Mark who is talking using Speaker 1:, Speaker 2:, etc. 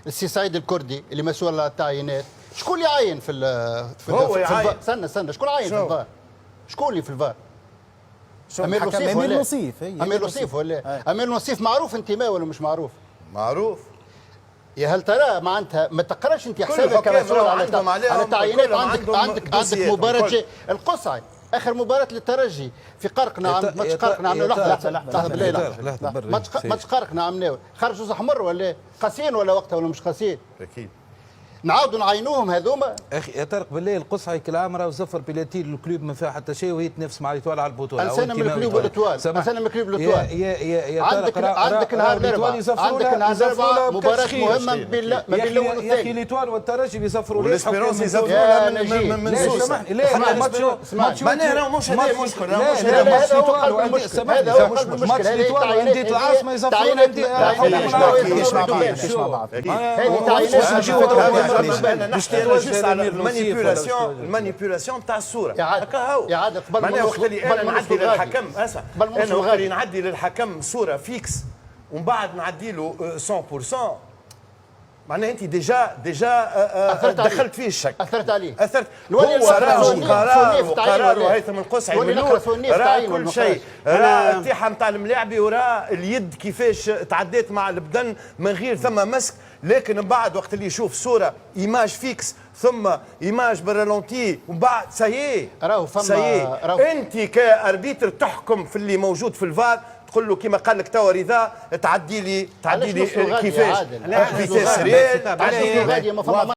Speaker 1: السي سعيد الكردي اللي مسؤول على التعيينات، شكون اللي عاين
Speaker 2: هو
Speaker 1: الفار؟ استنى شكون عاين في الفار؟ شكون اللي في الفار؟ امير نصيف ولا
Speaker 3: امير نصيف.
Speaker 1: امير نصيف ولا امير نصيف معروف انتماء ولا مش معروف؟
Speaker 2: معروف.
Speaker 1: يا هل ترى معناتها ما تقراش انت حسابك كمسؤول على التعيينات؟ عندك مباراه القصعي، اخر مباراه للترجي في قرقنه، ماتش قرقنه عملوا لحظه بالله ماتش قرقنه عملوا خرجوا زحمر ولا قاسيين ولا وقتها ولا مش قاسيين؟
Speaker 2: اكيد
Speaker 1: نعاودوا نعينوهم هذوما.
Speaker 4: اخي يا طارق بالله القصعي كل عام راهو زفر بلاتي الكلوب ما فيها حتى شيء وهي تنافس مع ليتوال على البطوله.
Speaker 1: انسانا من الكلوب والاتوال، انسانا من الكلوب والاتوال.
Speaker 4: يا
Speaker 1: عندك نهار الاربعاء، عندك نهار الاربعاء مباراه مهمه ما بين الاول والثاني.
Speaker 4: يا اخي ليتوال والترجي بيسفروا ليش
Speaker 2: والاسبيرونس يسفروا من سوسه.
Speaker 4: سامحني لا ماتش
Speaker 2: معناها مش هذا المشكل.
Speaker 4: ماتش ليتوال ماتش ليتوال وانديه العاصمه يسفروا
Speaker 2: المانيبيولاسيون تاع الصوره
Speaker 1: هكا هو.
Speaker 2: اعاده قبل ما وقت اللي انا نعدي للحكم انا وقت اللي نعدي للحكم صوره فيكس ومن بعد نعدي له 100%، معناها انت ديجا دخلت فيه الشك،
Speaker 1: اثرت عليه،
Speaker 2: هو راهو قرار هيثم القصعي راه كل شيء، راه التيحه نتاع الملاعبي وراه اليد كيفاش تعديت مع البدن من غير ثم مسك، لكن من بعد وقت اللي يشوف صوره ايماج فيكس ثم ايماج بالرالونتي ومن بعد سايي انت كاربيتر تحكم في اللي موجود في الفار، تقول له كما قال لك توا رضا تعدي لي كيفاش فيتاس ريال تعدي لي